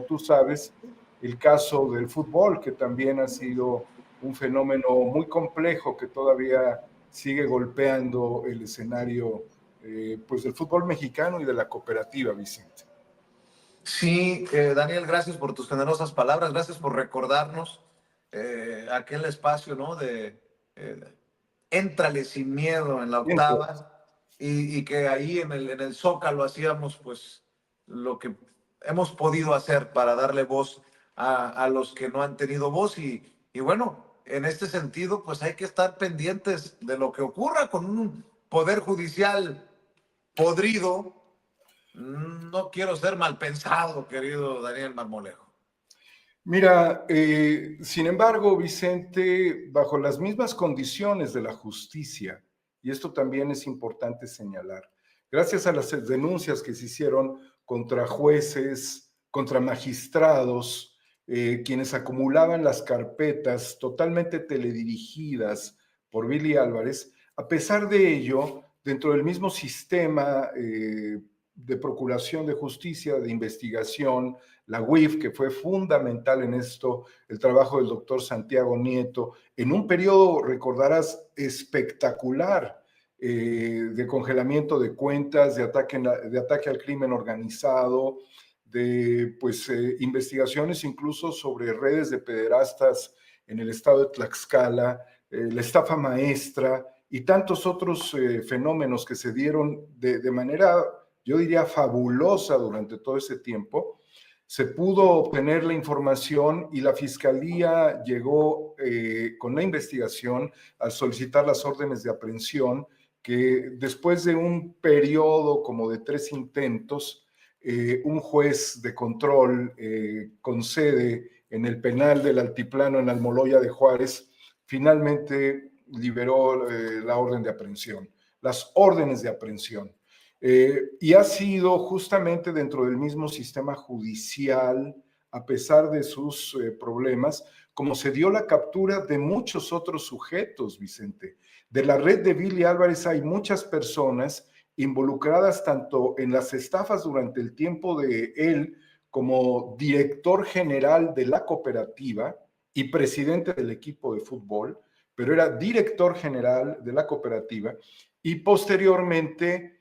tú sabes, el caso del fútbol, que también ha sido un fenómeno muy complejo que todavía sigue golpeando el escenario pues del fútbol mexicano y de la cooperativa, Vicente. Sí, Daniel, gracias por tus generosas palabras, gracias por recordarnos aquel espacio, ¿no? Eh, Éntrale sin miedo en la octava y que ahí en el Zócalo hacíamos pues lo que hemos podido hacer para darle voz a los que no han tenido voz y bueno, en este sentido pues hay que estar pendientes de lo que ocurra con un poder judicial podrido. No quiero ser mal pensado, querido Daniel Marmolejo. Mira, sin embargo, Vicente, bajo las mismas condiciones de la justicia, y esto también es importante señalar, gracias a las denuncias que se hicieron contra jueces, contra magistrados, quienes acumulaban las carpetas totalmente teledirigidas por Billy Álvarez, a pesar de ello, dentro del mismo sistema de procuración de justicia, de investigación, la UIF, que fue fundamental en esto, el trabajo del doctor Santiago Nieto, en un periodo, recordarás, espectacular de congelamiento de cuentas, de ataque al crimen organizado, de pues, investigaciones incluso sobre redes de pederastas en el estado de Tlaxcala, la estafa maestra y tantos otros fenómenos que se dieron de manera, yo diría, fabulosa durante todo ese tiempo. Se pudo obtener la información y la fiscalía llegó con la investigación al solicitar las órdenes de aprehensión que después de un periodo como de 3 intentos, un juez de control con sede en el penal del Altiplano en Almoloya de Juárez finalmente liberó la orden de aprehensión, las órdenes de aprehensión. Y ha sido justamente dentro del mismo sistema judicial, a pesar de sus problemas, como se dio la captura de muchos otros sujetos, Vicente. De la red de Billy Álvarez hay muchas personas involucradas tanto en las estafas durante el tiempo de él como director general de la cooperativa y presidente del equipo de fútbol, pero era director general de la cooperativa y posteriormente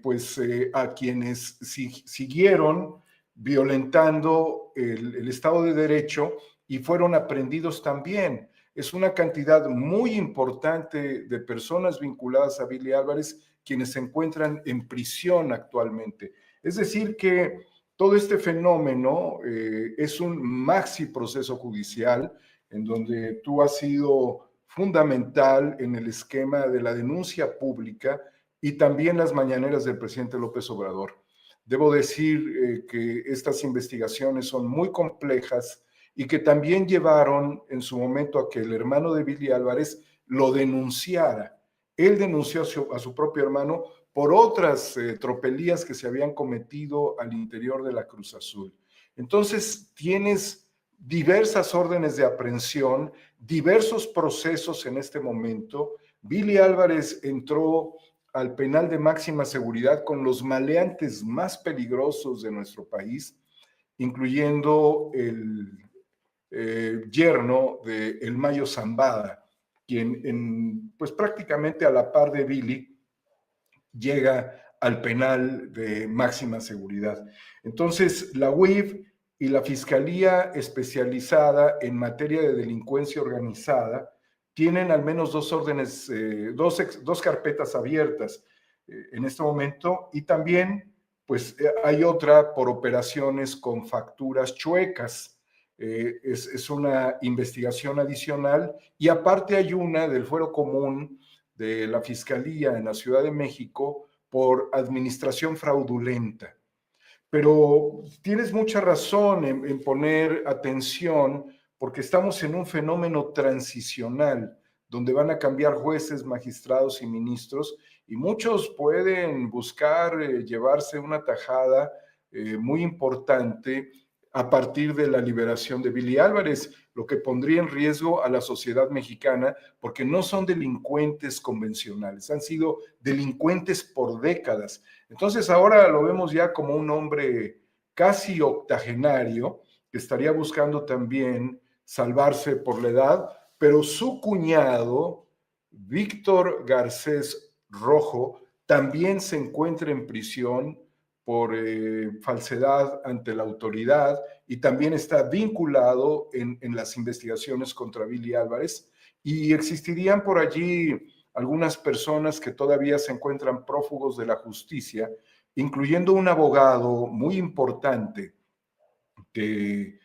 pues a quienes siguieron violentando el Estado de Derecho y fueron aprehendidos también. Es una cantidad muy importante de personas vinculadas a Billy Álvarez quienes se encuentran en prisión actualmente. Es decir que todo este fenómeno es un maxi proceso judicial en donde tú has sido fundamental en el esquema de la denuncia pública y también las mañaneras del presidente López Obrador. Debo decir que estas investigaciones son muy complejas y que también llevaron en su momento a que el hermano de Billy Álvarez lo denunciara. Él denunció a su propio hermano por otras tropelías que se habían cometido al interior de la Cruz Azul. Entonces, tienes diversas órdenes de aprehensión, diversos procesos en este momento. Billy Álvarez entró al penal de máxima seguridad con los maleantes más peligrosos de nuestro país, incluyendo el yerno de El Mayo Zambada, quien pues prácticamente a la par de Billy llega al penal de máxima seguridad. Entonces, la UIF y la Fiscalía Especializada en Materia de Delincuencia Organizada tienen al menos dos órdenes, dos carpetas abiertas en este momento y también pues hay otra por operaciones con facturas chuecas. Es una investigación adicional y aparte hay una del Fuero Común de la Fiscalía en la Ciudad de México por administración fraudulenta. Pero tienes mucha razón en poner atención porque estamos en un fenómeno transicional donde van a cambiar jueces, magistrados y ministros y muchos pueden buscar llevarse una tajada muy importante a partir de la liberación de Billy Álvarez, lo que pondría en riesgo a la sociedad mexicana porque no son delincuentes convencionales, han sido delincuentes por décadas. Entonces ahora lo vemos ya como un hombre casi octogenario, que estaría buscando también salvarse por la edad, pero su cuñado, Víctor Garcés Rojo, también se encuentra en prisión por falsedad ante la autoridad y también está vinculado en las investigaciones contra Billy Álvarez. Y existirían por allí algunas personas que todavía se encuentran prófugos de la justicia, incluyendo un abogado muy importante que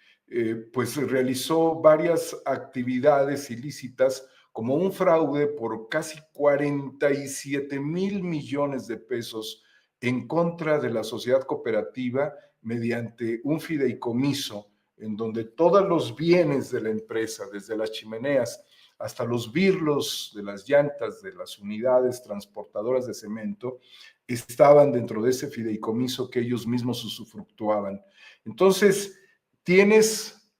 pues realizó varias actividades ilícitas como un fraude por casi 47,000 millones de pesos en contra de la sociedad cooperativa mediante un fideicomiso en donde todos los bienes de la empresa, desde las chimeneas hasta los birlos de las llantas de las unidades transportadoras de cemento, estaban dentro de ese fideicomiso que ellos mismos usufructuaban. Entonces, tienes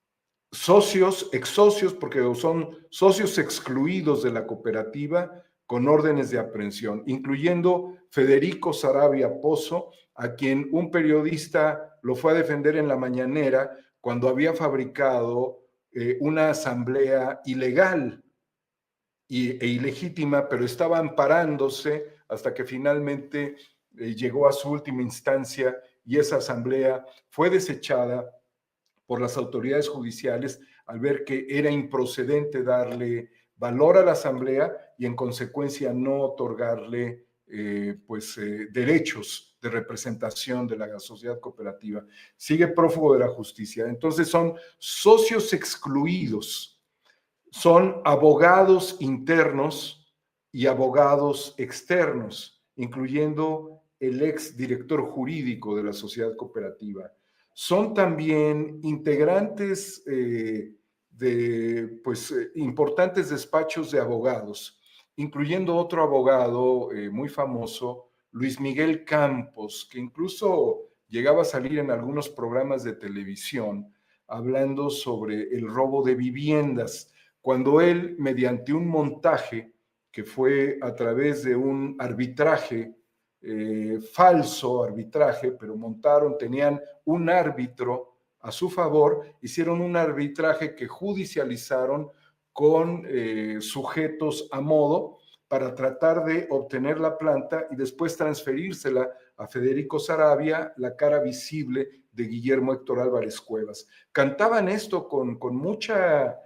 socios, ex socios, porque son socios excluidos de la cooperativa con órdenes de aprehensión, incluyendo Federico Saravia Pozo, a quien un periodista lo fue a defender en la mañanera cuando había fabricado una asamblea ilegal e ilegítima, pero estaba amparándose hasta que finalmente llegó a su última instancia y esa asamblea fue desechada por las autoridades judiciales al ver que era improcedente darle valor a la asamblea y en consecuencia no otorgarle derechos de representación de la sociedad cooperativa. Sigue prófugo de la justicia. Entonces son socios excluidos, son abogados internos y abogados externos, incluyendo el ex director jurídico de la sociedad cooperativa. Son también integrantes de importantes despachos de abogados, incluyendo otro abogado muy famoso, Luis Miguel Campos, que incluso llegaba a salir en algunos programas de televisión hablando sobre el robo de viviendas, cuando él, mediante un montaje que fue a través de un arbitraje, falso arbitraje, pero tenían un árbitro a su favor, hicieron un arbitraje que judicializaron con sujetos a modo para tratar de obtener la planta y después transferírsela a Federico Saravia, la cara visible de Guillermo Héctor Álvarez Cuevas. Cantaban esto con mucha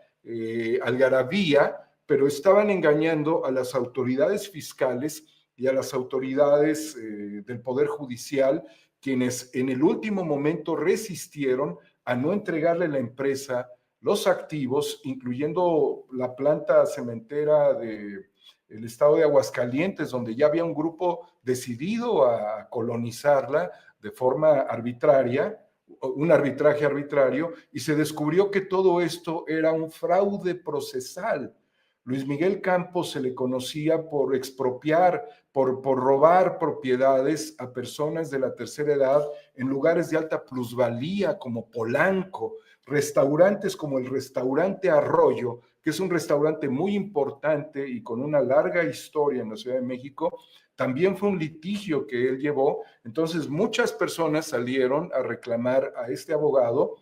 algarabía, pero estaban engañando a las autoridades fiscales y a las autoridades del Poder Judicial, quienes en el último momento resistieron a no entregarle a la empresa los activos, incluyendo la planta cementera del estado de Aguascalientes, donde ya había un grupo decidido a colonizarla de forma arbitraria, un arbitraje arbitrario, y se descubrió que todo esto era un fraude procesal. Luis Miguel Campos se le conocía por expropiar, por robar propiedades a personas de la tercera edad en lugares de alta plusvalía como Polanco, restaurantes como el restaurante Arroyo, que es un restaurante muy importante y con una larga historia en la Ciudad de México. También fue un litigio que él llevó. Entonces muchas personas salieron a reclamar a este abogado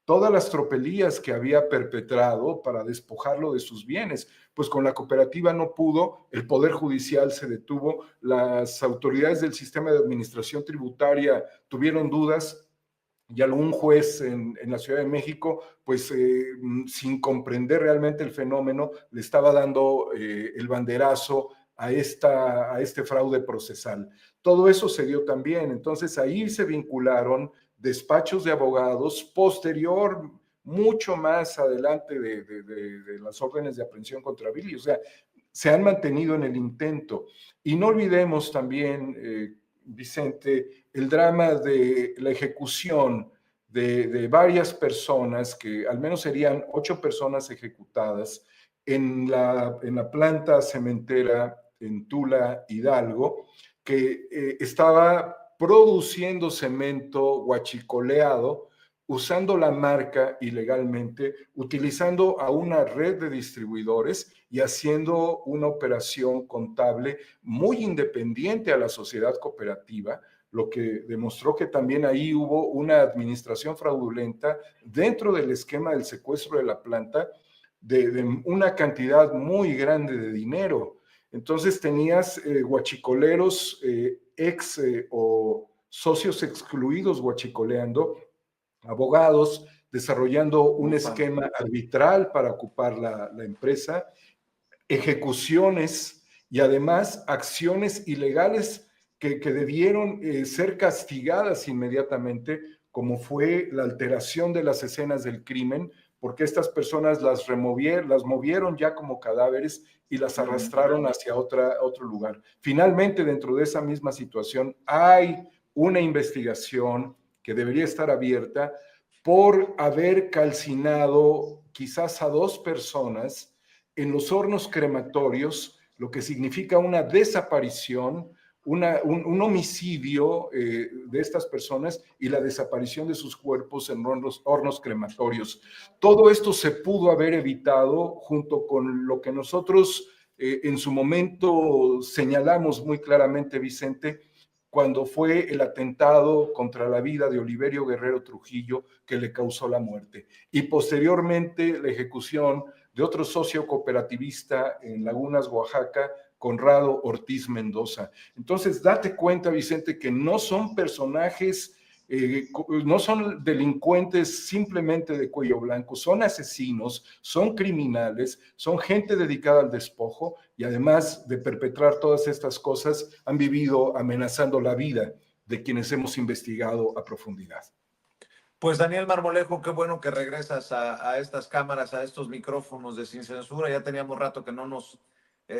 todas las tropelías que había perpetrado para despojarlo de sus bienes. Pues con la cooperativa no pudo, el Poder Judicial se detuvo, las autoridades del sistema de administración tributaria tuvieron dudas y algún juez en la Ciudad de México, pues sin comprender realmente el fenómeno, le estaba dando el banderazo a este fraude procesal. Todo eso se dio también, entonces ahí se vincularon despachos de abogados posterior, mucho más adelante de las órdenes de aprehensión contra Billy, o sea, se han mantenido en el intento. Y no olvidemos también, Vicente, el drama de la ejecución de varias personas, que al menos serían 8 personas ejecutadas en la planta cementera en Tula, Hidalgo, que estaba produciendo cemento huachicoleado, usando la marca ilegalmente, utilizando a una red de distribuidores y haciendo una operación contable muy independiente a la sociedad cooperativa, lo que demostró que también ahí hubo una administración fraudulenta dentro del esquema del secuestro de la planta de una cantidad muy grande de dinero. Entonces tenías guachicoleros o socios excluidos guachicoleando, abogados desarrollando un esquema arbitral para ocupar la empresa, ejecuciones y además acciones ilegales que debieron ser castigadas inmediatamente, como fue la alteración de las escenas del crimen, porque estas personas las movieron ya como cadáveres y las arrastraron hacia otro lugar. Finalmente, dentro de esa misma situación, hay una investigación que debería estar abierta por haber calcinado quizás a 2 personas en los hornos crematorios, lo que significa una desaparición, un homicidio de estas personas y la desaparición de sus cuerpos en hornos crematorios. Todo esto se pudo haber evitado junto con lo que nosotros en su momento señalamos muy claramente, Vicente, cuando fue el atentado contra la vida de Oliverio Guerrero Trujillo que le causó la muerte. Y posteriormente la ejecución de otro socio cooperativista en Lagunas, Oaxaca, Conrado Ortiz Mendoza. Entonces, date cuenta, Vicente, que no son personajes, no son delincuentes simplemente de cuello blanco, son asesinos, son criminales, son gente dedicada al despojo y además de perpetrar todas estas cosas, han vivido amenazando la vida de quienes hemos investigado a profundidad. Pues Daniel Marmolejo, qué bueno que regresas a estas cámaras, a estos micrófonos de Sin Censura. Ya teníamos rato que no nos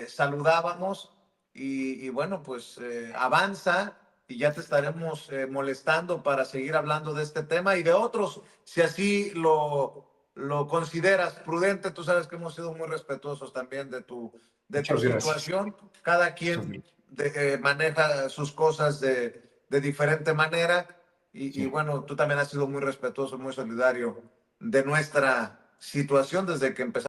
saludábamos y bueno, pues avanza y ya te estaremos molestando para seguir hablando de este tema y de otros, si así lo consideras prudente. Tú sabes que hemos sido muy respetuosos también de tu situación. Cada quien maneja sus cosas de diferente manera. Y bueno, tú también has sido muy respetuoso, muy solidario de nuestra situación desde que empezamos.